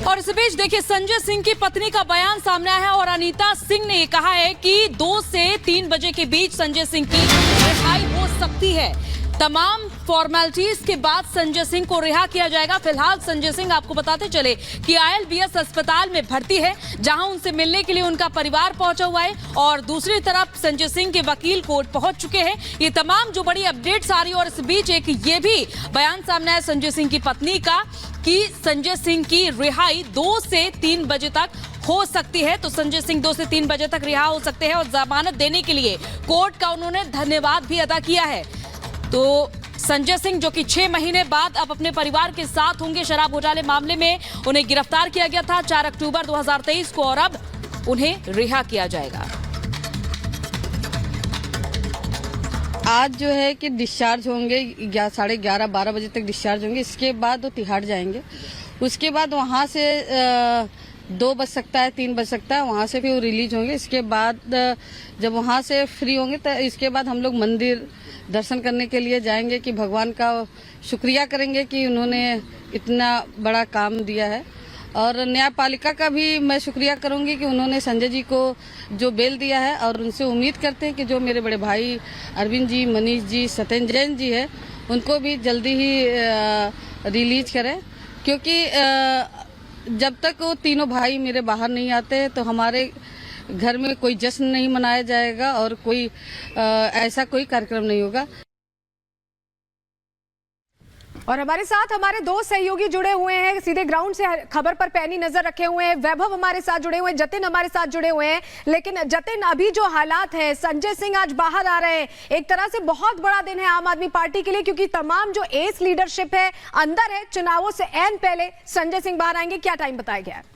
और इस बीच देखिए संजय सिंह की पत्नी का बयान सामने आया है और अनीता सिंह ने कहा है कि 2 से 3 बजे के बीच संजय सिंह की रिहाई हो सकती है। तमाम फॉर्मेलिटीज के बाद संजय सिंह को रिहा किया जाएगा। फिलहाल संजय सिंह आपको बताते चले कि ILBS अस्पताल में भर्ती है, जहां उनसे मिलने के लिए उनका परिवार पहुंचा हुआ है और दूसरी तरफ संजय सिंह के वकील कोर्ट पहुंच चुके हैं। ये तमाम जो बड़ी अपडेट्स आ रही है और इस बीच एक ये भी बयान सामने आया संजय सिंह की पत्नी का कि संजय सिंह की रिहाई 2 से 3 बजे तक हो सकती है। तो संजय सिंह 2 से 3 बजे तक रिहा हो सकते हैं और जमानत देने के लिए कोर्ट का उन्होंने धन्यवाद भी अदा किया है। तो संजय सिंह जो कि 6 महीने बाद अब अपने परिवार के साथ होंगे। शराब घोटाले मामले में उन्हें गिरफ्तार किया गया था 4 अक्टूबर 2023 को और अब उन्हें रिहा किया जाएगा। आज जो है कि डिस्चार्ज होंगे 11:30-12 बजे तक डिस्चार्ज होंगे। इसके बाद वो तिहाड़ जाएंगे। उसके बाद वहाँ से 2 बज सकता है, 3 बज सकता है, वहाँ से फिर वो रिलीज होंगे। इसके बाद जब वहाँ से फ्री होंगे तो इसके बाद हम लोग मंदिर दर्शन करने के लिए जाएंगे कि भगवान का शुक्रिया करेंगे कि उन्होंने इतना बड़ा काम दिया है। और न्यायपालिका का भी मैं शुक्रिया करूंगी कि उन्होंने संजय जी को जो बेल दिया है और उनसे उम्मीद करते हैं कि जो मेरे बड़े भाई अरविंद जी, मनीष जी, सत्येंद्र जैन जी है, उनको भी जल्दी ही रिलीज करें। क्योंकि जब तक वो तीनों भाई मेरे बाहर नहीं आते तो हमारे घर में कोई जश्न नहीं मनाया जाएगा और कोई ऐसा कोई कार्यक्रम नहीं होगा। और हमारे साथ हमारे 2 सहयोगी जुड़े हुए हैं, सीधे ग्राउंड से खबर पर पैनी नजर रखे हुए हैं। वैभव हमारे साथ जुड़े हुए हैं, जतिन हमारे साथ जुड़े हुए हैं। लेकिन जतिन, अभी जो हालात है, संजय सिंह आज बाहर आ रहे हैं, एक तरह से बहुत बड़ा दिन है आम आदमी पार्टी के लिए, क्योंकि तमाम जो एस लीडरशिप है अंदर है। चुनावों से ऐन पहले संजय सिंह बाहर आएंगे, क्या टाइम बताया गया है?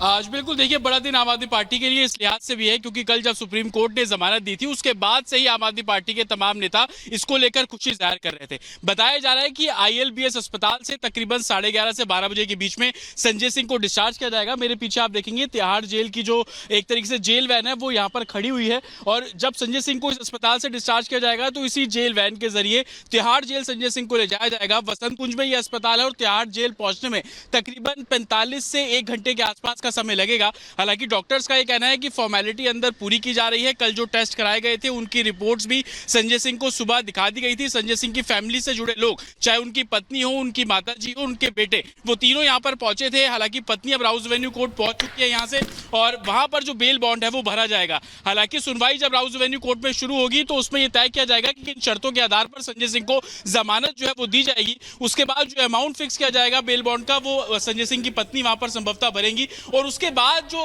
आज बिल्कुल देखिए बड़ा दिन आम आदमी पार्टी के लिए इस लिहाज से भी है क्योंकि कल जब सुप्रीम कोर्ट ने जमानत दी थी उसके बाद से ही आम आदमी पार्टी के तमाम नेता इसको लेकर खुशी जाहिर कर रहे थे। बताया जा रहा है कि ILBS अस्पताल से तकरीबन 11:30 से 12 बजे के बीच में संजय सिंह को डिस्चार्ज किया जाएगा। मेरे पीछे आप देखेंगे तिहाड़ जेल की जो एक तरीके से जेल वैन है वो यहाँ पर खड़ी हुई है और जब संजय सिंह को इस अस्पताल से डिस्चार्ज किया जाएगा तो इसी जेल वैन के जरिए तिहाड़ जेल संजय सिंह को ले जाया जाएगा। वसंत कुंज में यह अस्पताल है और तिहाड़ जेल पहुंचने में तकरीबन 45 से 1 घंटे के आसपास का समय लगेगा। हालांकि डॉक्टर्स का ये कहना है कि फॉर्मेलिटी अंदर पूरी की जा रही है। कल जो टेस्ट कराए गए थे उनकी रिपोर्ट्स भी संजय सिंह को सुबह दिखा दी गई थी। संजय सिंह की फैमिली से जुड़े लोग, चाहे उनकी पत्नी हो, उनकी माताजी हो, उनके बेटे, वो तीनों यहाँ पर पहुंचे थे। हालांकि पत्नी अब राउज एवेन्यू कोर्ट पहुंच चुकी है यहाँ से और वहां पर जो बेल बॉन्ड है वो भरा जाएगा। हालांकि सुनवाई जब राउज एवेन्यू कोर्ट में शुरू होगी तो उसमें यह तय किया जाएगा कि किन शर्तों के आधार पर संजय सिंह को जमानत जो है वो दी जाएगी। उसके बाद जो अमाउंट फिक्स किया जाएगा बेल बॉन्ड का वो संजय सिंह की पत्नी वहां पर संभवतः भरेंगी और उसके बाद जो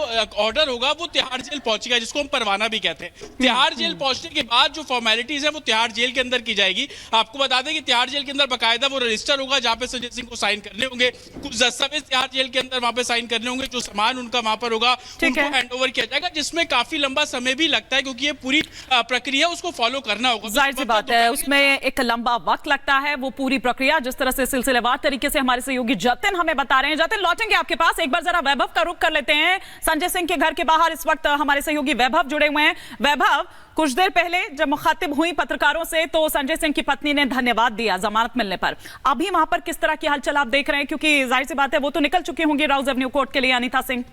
ऑर्डर होगा वो तिहाड़ जेल पहुंचेगा, जिसको हम परवाना भी कहते हैं। तिहाड़ जेल पहुंचने के बाद जो फॉर्मेलिटीज है वो तिहाड़ जेल के अंदर की जाएगी। आपको बता दें कि तिहाड़ जेल के अंदर बकायदा वो रजिस्टर होगा जहां पे संजय सिंह को साइन करने होंगे। कुछ दस्तावेज तिहाड़ जेल के अंदर वहां पे साइन करने होंगे। जो सामान उनका वहां पर होगा उनको हैंडओवर किया जाएगा, जिसमें काफी लंबा समय भी लगता है क्योंकि ये पूरी प्रक्रिया उसको फॉलो करना होगा। जाहिर सी बात है, उसमें एक लंबा वक्त लगता है। वो पूरी प्रक्रिया जिस तरह से सिलसिलेवार तरीके से हमारे सहयोगी जतिन हमें बता रहे हैं। जतिन, लौटेंगे आपके पास, एक बार जरा वैभव का रुख कर लेते हैं। संजय सिंह के घर के बाहर इस वक्त हमारे सहयोगी वैभव जुड़े हुए हैं। वैभव, कुछ देर पहले जब मुखातिब हुई पत्रकारों से तो संजय सिंह की पत्नी ने धन्यवाद दिया जमानत मिलने पर। अभी वहां पर किस तरह की हलचल आप देख रहे हैं, क्योंकि जाहिर सी बात है वो तो निकल चुकी होंगी राउज एवेन्यू कोर्ट के लिए। अनीता सिंह,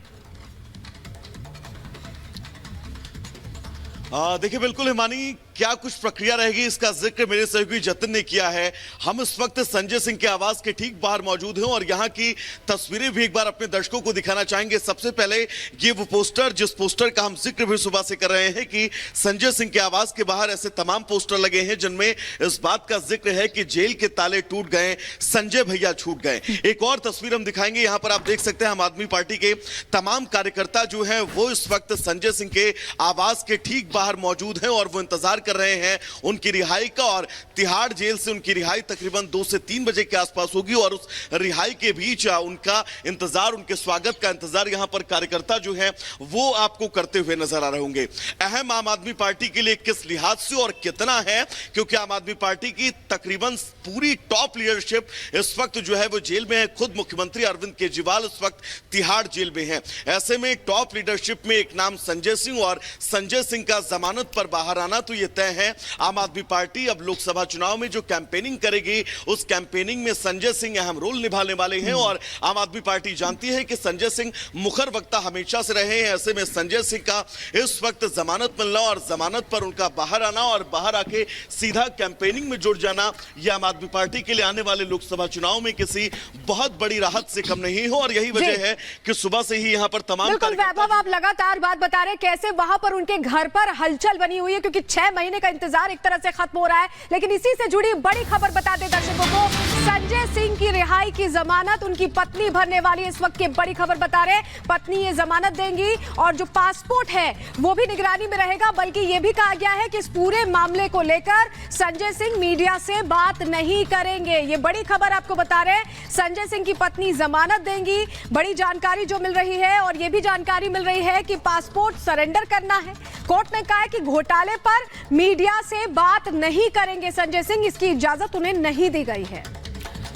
देखिए बिल्कुल हिमानी, क्या कुछ प्रक्रिया रहेगी इसका जिक्र मेरे सहयोगी जतिन ने किया है। हम इस वक्त संजय सिंह के आवास के ठीक बाहर मौजूद हैं और यहाँ की तस्वीरें भी एक बार अपने दर्शकों को दिखाना चाहेंगे। सबसे पहले ये वो पोस्टर, जिस पोस्टर का हम जिक्र भी सुबह से कर रहे हैं कि संजय सिंह के आवास के बाहर ऐसे तमाम पोस्टर लगे हैं जिनमें इस बात का जिक्र है कि जेल के ताले टूट गए, संजय भैया छूट गए। एक और तस्वीर हम दिखाएंगे, यहाँ पर आप देख सकते हैं आम आदमी पार्टी के तमाम कार्यकर्ता जो है वो इस वक्त संजय सिंह के आवास के ठीक बाहर मौजूद हैं और वो इंतजार कर रहे हैं उनकी रिहाई का। और तिहाड़ जेल से उनकी रिहाई तकरीबन 2 से 3 बजे के आसपास होगी और उस रिहाई के बीच उनका इंतजार, उनके स्वागत का इंतजार यहां पर कार्यकर्ता जो है वो आपको करते हुए नजर आ रहे होंगे। अहम आम आदमी पार्टी के लिए किस लिहाज से और कितना है, क्योंकि आम आदमी पार्टी की तकरीबन पूरी टॉप लीडरशिप इस वक्त जो है वो जेल में है। खुद मुख्यमंत्री अरविंद केजरीवाल इस वक्त तिहाड़ जेल में है। ऐसे में टॉप लीडरशिप में एक नाम संजय सिंह और संजय सिंह का जमानत पर बाहर आना तो ये तय हैं। आम आदमी पार्टी अब लोकसभा चुनाव में जो कैंपेनिंग करेगी, उस कैंपेनिंग में संजय सिंह अहम रोल निभाने वाले हैं और आम आदमी पार्टी जानती है कि संजय सिंह मुखर वक्ता हमेशा से रहे हैं। ऐसे में संजय सिंह का इस वक्त जमानत मिलना और जमानत पर उनका बाहर आना और बाहर आके सीधा कैंपेनिंग में जुड़ जाना, यह आम आदमी पार्टी के लिए आने वाले लोकसभा चुनाव में किसी बहुत बड़ी राहत से कम नहीं हो। और यही वजह है कि सुबह से ही यहाँ पर तमाम वैभव, आप लगातार बात बता रहे हैं कैसे वहां पर उनके घर पर हलचल बनी हुई है, क्योंकि 6 महीने का इंतजार एक तरह से खत्म हो रहा है। लेकिन इसी से जुड़ी बड़ी खबर बता दें दर्शकों को, संजय सिंह की रिहाई की जमानत उनकी पत्नी भरने वाली है। इस वक्त की बड़ी खबर बता रहे हैं, पत्नी ये जमानत देंगी और जो पासपोर्ट है वो भी निगरानी में रहेगा। बल्कि ये भी कहा गया है कि इस पूरे मामले को लेकर संजय सिंह मीडिया से बात नहीं करेंगे। ये बड़ी खबर आपको बता रहे हैं, संजय सिंह की पत्नी जमानत देंगी। बड़ी जानकारी जो मिल रही है और ये भी जानकारी मिल रही है कि पासपोर्ट सरेंडर करना है। कोर्ट ने कहा है कि घोटाले पर मीडिया से बात नहीं करेंगे संजय सिंह, इसकी इजाजत उन्हें नहीं दी गई है।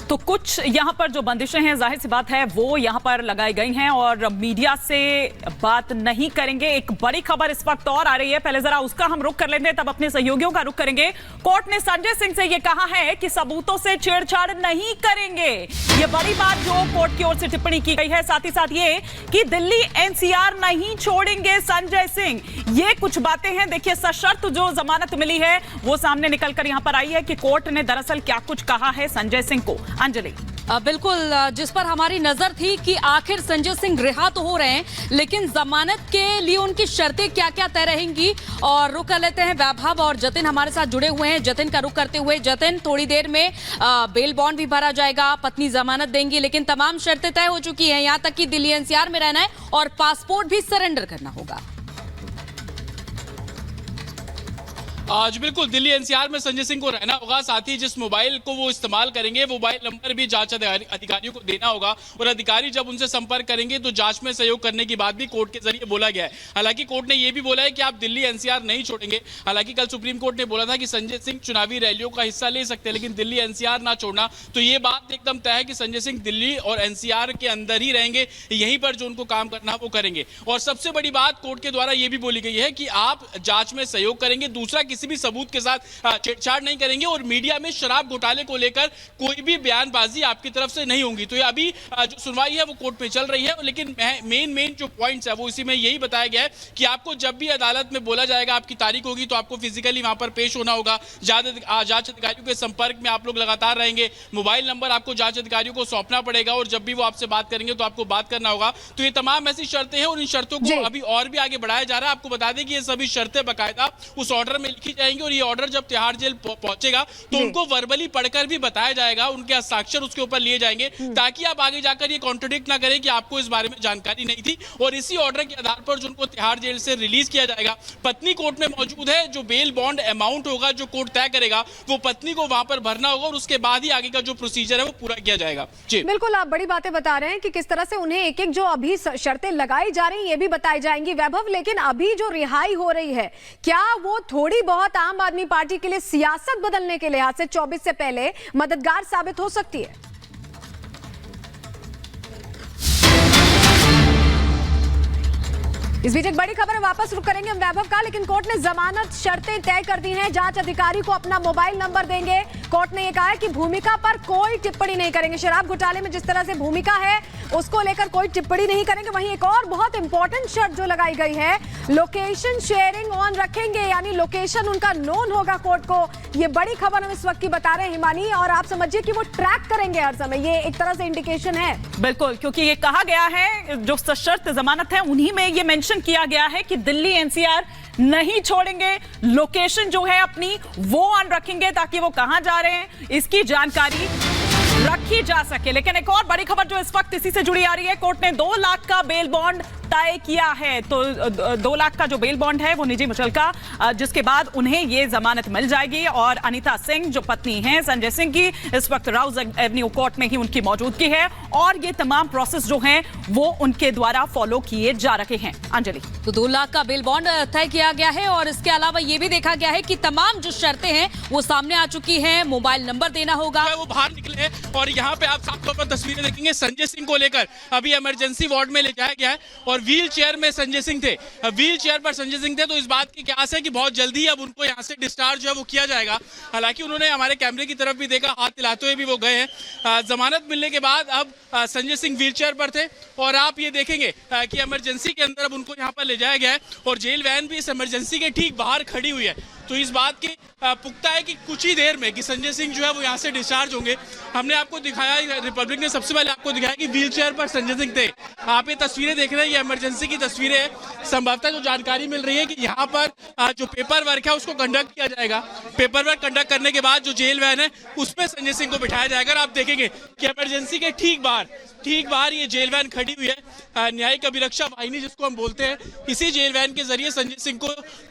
तो कुछ यहां पर जो बंदिशें हैं, जाहिर सी बात है वो यहां पर लगाई गई हैं और मीडिया से बात नहीं करेंगे। एक बड़ी खबर इस वक्त और आ रही है, पहले जरा उसका हम रुख कर लेते हैं, तब अपने सहयोगियों का रुख करेंगे। कोर्ट ने संजय सिंह से यह कहा है कि सबूतों से छेड़छाड़ नहीं करेंगे। यह बड़ी बात जो कोर्ट की ओर से टिप्पणी की गई है। साथ ही साथ ये कि दिल्ली एनसीआर नहीं छोड़ेंगे संजय सिंह, ये कुछ बातें हैं। देखिए, सशर्त जो जमानत मिली है वो सामने निकलकर यहां पर आई है कि कोर्ट ने दरअसल क्या कुछ कहा है संजय सिंह को। अंजलि, बिल्कुल, जिस पर हमारी नजर थी कि आखिर संजय सिंह रिहा तो हो रहे हैं, लेकिन जमानत के लिए उनकी शर्तें क्या क्या तय रहेंगी। और रुक कर लेते हैं, वैभव और जतिन हमारे साथ जुड़े हुए हैं। जतिन का रुख करते हुए, जतिन, थोड़ी देर में बेल बॉन्ड भी भरा जाएगा, पत्नी जमानत देंगी, लेकिन तमाम शर्तें तय हो चुकी हैं, यहां तक कि दिल्ली एनसीआर में रहना है और पासपोर्ट भी सरेंडर करना होगा। आज बिल्कुल दिल्ली एनसीआर में संजय सिंह को रहना होगा। साथ ही जिस मोबाइल को वो इस्तेमाल करेंगे, मोबाइल नंबर भी जांच अधिकारियों को देना होगा और अधिकारी जब उनसे संपर्क करेंगे तो जांच में सहयोग करने की बात भी कोर्ट के जरिए बोला गया है। हालांकि कोर्ट ने यह भी बोला है कि आप दिल्ली एनसीआर नहीं छोड़ेंगे। हालांकि कल सुप्रीम कोर्ट ने बोला था कि संजय सिंह चुनावी रैलियों का हिस्सा ले सकते हैं, लेकिन दिल्ली एनसीआर ना छोड़ना, तो ये बात एकदम तय है कि संजय सिंह दिल्ली और एनसीआर के अंदर ही रहेंगे, यहीं पर जो उनको काम करना वो करेंगे। और सबसे बड़ी बात कोर्ट के द्वारा यह भी बोली गई है कि आप जांच में सहयोग करेंगे, दूसरा किसी भी सबूत के साथ छेड़छाड़ नहीं करेंगे और मीडिया में शराब घोटाले को लेकर कोई भी बयानबाजी आपकी तरफ से नहीं होगी। तो ये अभी जो सुनवाई है वो कोर्ट में चल रही है, लेकिन मेन जो पॉइंट्स है वो इसी में यही बताया गया है कि आपको जब भी अदालत में बोला जाएगा, आपकी तारीख होगी, तो आपको फिजिकली वहां पर पेश होना होगा। जांच अधिकारियों के संपर्क में आप लोग लगातार रहेंगे। मोबाइल नंबर आपको जांच अधिकारियों को सौंपना पड़ेगा और जब भी वो आपसे बात करेंगे तो आपको बात करना होगा। तो ये तमाम ऐसी शर्तें हैं और इन शर्तों को अभी और भी आगे बढ़ाया जा रहा है। आपको बता दें कि ये सभी शर्तें बाकायदा उस ऑर्डर में लिखी जाएंगी और ये ऑर्डर जब तिहाड़ जेल पहुंचेगा तो उनको वर्बली पढ़कर भी बताया जाएगा, उनके हस्ताक्षर उसके ऊपर लिए जाएंगे, ताकि आप आगे जाकर ये कॉन्ट्रडिक्ट ना करें कि आपको इस बारे में जानकारी नहीं थी। और इसी ऑर्डर के आधार पर जो उनको तिहाड़ जेल से रिलीज किया जाएगा। पत्नी कोर्ट में मौजूद है, जो बेल बॉन्ड अमाउंट होगा जो कोर्ट तय करेगा वो पत्नी को वहां पर भरना होगा और उसके बाद ही आगे का जो प्रोसीजर है वो पूरा किया जाएगा। जी बिल्कुल, आप बड़ी बातें बता रहे हैं कि किस तरह से उन्हें एक एक जो अभी शर्तें लगाई जा रही हैं ये भी बताई जाएंगी वैभव। लेकिन अभी जो रिहाई हो रही है, क्या वो थोड़ी बहुत आम आदमी पार्टी के लिए सियासत बदलने के लिहाज से 24 से पहले मददगार साबित हो सकती है? इस बीच एक बड़ी खबर है, वापस रुक करेंगे हम वैभव का, लेकिन कोर्ट ने जमानत शर्तें तय कर दी हैं। जांच अधिकारी को अपना मोबाइल नंबर देंगे। कोर्ट ने यह कहा है कि भूमिका पर कोई टिप्पणी नहीं करेंगे। शराब घोटाले में जिस तरह से भूमिका है उसको लेकर कोई टिप्पणी नहीं करेंगे। वहीं एक और बहुत इंपॉर्टेंट शर्त जो लगाई गई है, लोकेशन शेयरिंग ऑन रखेंगे, यानी लोकेशन उनका नोन होगा कोर्ट को। ये बड़ी खबर हम इस वक्त की बता रहे हैं हिमानी, और आप समझिए कि वो ट्रैक करेंगे हर समय, ये एक तरह से इंडिकेशन है। बिल्कुल, क्योंकि ये कहा गया है जो सशर्त जमानत है उन्हीं में ये मेंशन किया गया है कि दिल्ली एनसीआर नहीं छोड़ेंगे, लोकेशन जो है अपनी वो ऑन रखेंगे ताकि वो कहां जा रहे हैं इसकी जानकारी रखी जा सके। लेकिन एक और बड़ी खबर जो इस वक्त इसी से जुड़ी आ रही है, कोर्ट ने 2 लाख का बेल बॉन्ड तय किया है। तो 2 लाख का जो बेल बॉन्ड है वो निजी मुचलका, जिसके बाद उन्हें ये जमानत मिल जाएगी। और अनीता सिंह जो पत्नी हैं संजय सिंह की, इस वक्त राउज एवेन्यू कोर्ट में ही उनकी मौजूदगी है और ये तमाम प्रोसेस जो हैं वो उनके द्वारा फॉलो किए जा रहे हैं। अंजलि, तो 2 लाख का बेल बॉन्ड तय किया गया है और इसके अलावा ये भी देखा गया है कि तमाम जो शर्तें हैं वो सामने आ चुकी हैं। मोबाइल नंबर देना होगा, वो बाहर निकले और यहाँ पे आप साफ तौर पर तस्वीरें देखेंगे संजय सिंह को लेकर अभी इमरजेंसी वार्ड में ले जाया गया है और व्हील चेयर में संजय सिंह थे, व्हील चेयर पर संजय सिंह थे। तो इस बात की क्या आस है कि बहुत जल्दी अब उनको यहाँ से डिस्चार्ज जो है वो किया जाएगा। हालांकि उन्होंने हमारे कैमरे की तरफ भी देखा, हाथ हिलाते हुए भी वो गए हैं। जमानत मिलने के बाद अब संजय सिंह व्हील चेयर पर थे और आप ये देखेंगे कि इमरजेंसी के अंदर अब उनको यहाँ पर ले जाया गया है और जेल वैन भी इस इमरजेंसी के ठीक बाहर खड़ी हुई है। तो इस बात की पुख्ता है कि कुछ ही देर में कि संजय सिंह जो है वो यहाँ से डिस्चार्ज होंगे। हमने आपको दिखाया, रिपब्लिक ने सबसे पहले आपको दिखाया कि व्हील चेयर पर संजय सिंह थे। आप ये तस्वीरें देख रहे हैं, ये इमरजेंसी की तस्वीरें हैं। संभवतः जो जानकारी मिल रही है कि यहाँ पर जो पेपर वर्क है उसको कंडक्ट किया जाएगा। पेपर वर्क कंडक्ट करने के बाद जो जेल वैन है उसमें संजय सिंह को बिठाया जाएगा। और आप देखेंगे कि इमरजेंसी के ठीक बाहर ये जेल वैन खड़ी हुई है। न्यायिक अभिरक्षा वाहिनी जिसको हम बोलते हैं, इसी जेल वैन के जरिए संजय सिंह को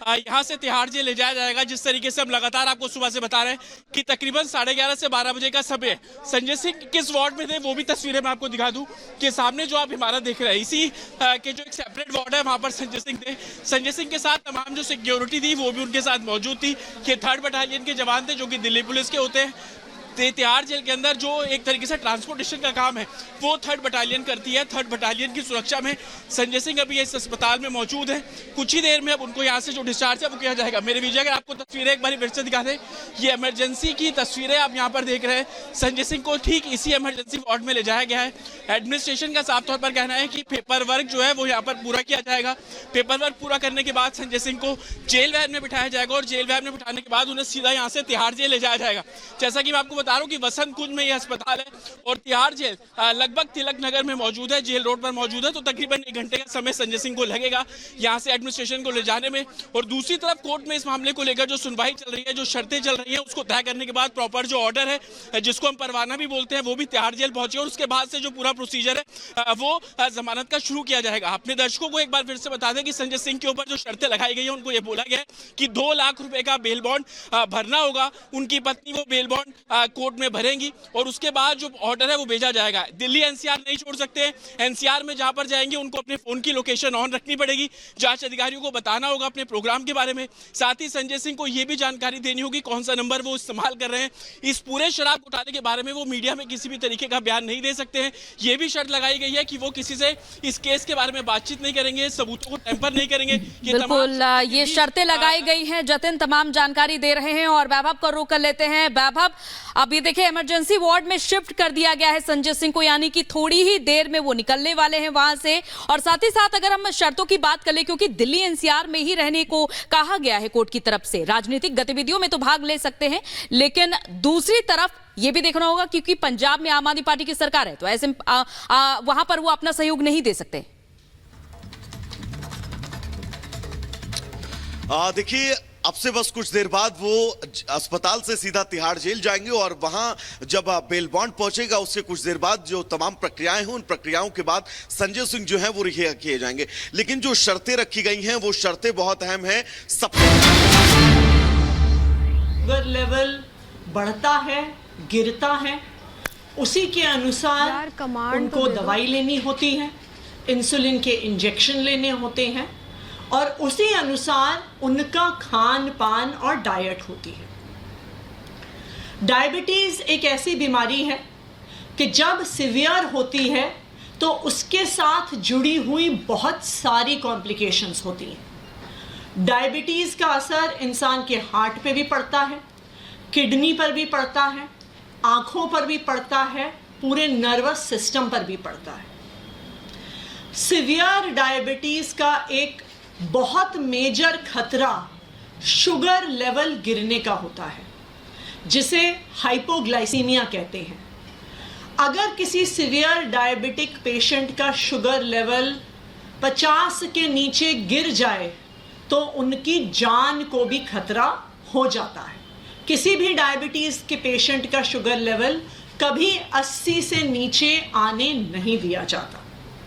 यहाँ से तिहाड़ जेल ले जाया जाएगा। जिस तरीके से हम लगातार आपको सुबह से बता रहे हैं कि तकरीबन 11:30 से 12 बजे का समय है। संजय सिंह किस वार्ड में थे वो भी तस्वीरें मैं आपको दिखा दूं कि सामने जो आप इमारत देख रहे हैं इसी के जो एक सेपरेट वार्ड है वहां पर संजय सिंह थे। संजय सिंह के साथ तमाम जो सिक्योरिटी थी वो भी उनके साथ मौजूद थी। कि 3rd बटालियन के जवान थे जो कि दिल्ली पुलिस के होते हैं। तिहाड़ जेल के अंदर जो एक तरीके से ट्रांसपोर्टेशन का काम है वो 3rd बटालियन करती है। 3rd बटालियन की सुरक्षा में संजय सिंह अभी इस अस्पताल में मौजूद है। कुछ ही देर में अब उनको यहाँ से जो डिस्चार्ज है वो किया जाएगा। मेरे विजय, अगर आपको तस्वीरें एक बार फिर से दिखा दें, ये इमरजेंसी की तस्वीरें आप यहाँ पर देख रहे हैं। संजय सिंह को ठीक इसी इमरजेंसी वार्ड में ले जाया गया है। एडमिनिस्ट्रेशन का साफ तौर पर कहना है कि पेपर वर्क जो है वो यहाँ पर पूरा किया जाएगा। पेपर वर्क पूरा करने के बाद संजय सिंह को जेल वैन में बिठाया जाएगा और जेल वैन में बिठाने के बाद उन्हें सीधा यहाँ से तिहाड़ जेल ले जाया जाएगा। जैसा कि मैं आपको बता रहा हूँ कि वसंत में ये अस्पताल है और तिहाड़ जेल लगभग तिलक नगर में मौजूद है, जेल रोड पर मौजूद है। तो तकरीबन 1 घंटे का समय संजय सिंह को लगेगा यहां से एडमिनिस्ट्रेशन को ले जाने में। और दूसरी तरफ कोर्ट में इस मामले को लेकर जो सुनवाई चल रही है, जो शर्तें चल रही हैं, उसको तय करने के बाद प्रॉपर जो ऑर्डर है जिसको हम परवाना भी बोलते हैं वो भी तिहाड़ जेल पहुंचे और उसके बाद से जो पूरा प्रोसीजर है वो जमानत का शुरू किया जाएगा। अपने दर्शकों को एक बार फिर से बता दें कि संजय सिंह के ऊपर जो शर्तें लगाई गई है उनको ये बोला गया है कि 2 लाख रुपए का बेल बॉन्ड भरना होगा। उनकी पत्नी वो बेल बॉन्ड कोर्ट में भरेंगी और उसके बाद जो ऑर्डर है वो भेजा जाएगा। दिल्ली एनसीआर नहीं छोड़ सकते। एनसीआर में जहां पर जाएंगे उनको अपने फोन की लोकेशन ऑन रखनी पड़ेगी। जांच अधिकारियों को बताना होगा अपने प्रोग्राम के बारे में। साथ ही संजय सिंह को यह भी जानकारी देनी होगी कौन सा नंबर वो इस्तेमाल कर रहे हैं। इस पूरे शराब घोटाले के बारे में वो मीडिया में किसी भी तरीके का बयान नहीं दे सकते हैं। यह भी शर्त लगाई गई है कि वो किसी से इस केस के बारे में बातचीत नहीं करेंगे, सबूतों को टेम्पर नहीं करेंगे। बिल्कुल, ये शर्तें लगाई गई हैं। जतिन तमाम जानकारी दे रहे हैं और वैभव को रुक कर लेते हैं। वैभव, अब ये देखिए इमरजेंसी वार्ड में शिफ्ट कर दिया गया है संजय सिंह को, यानी कि थोड़ी ही देर में वो निकलने वाले हैं वहां से। और साथ ही साथ अगर हम शर्तों की बात करें, क्योंकि दिल्ली एनसीआर में ही रहने को कहा गया है कोर्ट की तरफ से, राजनीतिक गतिविधियों में तो भाग ले सकते हैं लेकिन दूसरी तरफ ये भी देखना होगा क्योंकि पंजाब में आम आदमी पार्टी की सरकार है तो ऐसे वहां पर वो अपना सहयोग नहीं दे सकते। देखिए, अब से बस कुछ देर बाद वो अस्पताल से सीधा तिहाड़ जेल जाएंगे और वहां जब बेल बॉन्ड पहुंचेगा उसके कुछ देर बाद जो तमाम प्रक्रियाएं हैं उन प्रक्रियाओं के बाद संजय सिंह जो है वो रिहा किए जाएंगे। लेकिन जो शर्तें रखी गई हैं वो शर्तें बहुत अहम हैं। शुगर लेवल बढ़ता है, गिरता है, उसी के अनुसार उनको दवाई लेनी होती है, इंसुलिन के इंजेक्शन लेने होते हैं और उसी अनुसार उनका खान पान और डाइट होती है। डायबिटीज एक ऐसी बीमारी है कि जब सीवियर होती है तो उसके साथ जुड़ी हुई बहुत सारी कॉम्प्लिकेशंस होती हैं। डायबिटीज का असर इंसान के हार्ट पे भी पड़ता है, किडनी पर भी पड़ता है, आंखों पर भी पड़ता है, पूरे नर्वस सिस्टम पर भी पड़ता है। सीवियर डायबिटीज का एक बहुत मेजर खतरा शुगर लेवल गिरने का होता है जिसे हाइपोग्लाइसीमिया कहते हैं। अगर किसी सीवियर डायबिटिक पेशेंट का शुगर लेवल 50 के नीचे गिर जाए तो उनकी जान को भी खतरा हो जाता है। किसी भी डायबिटीज के पेशेंट का शुगर लेवल कभी 80 से नीचे आने नहीं दिया जाता।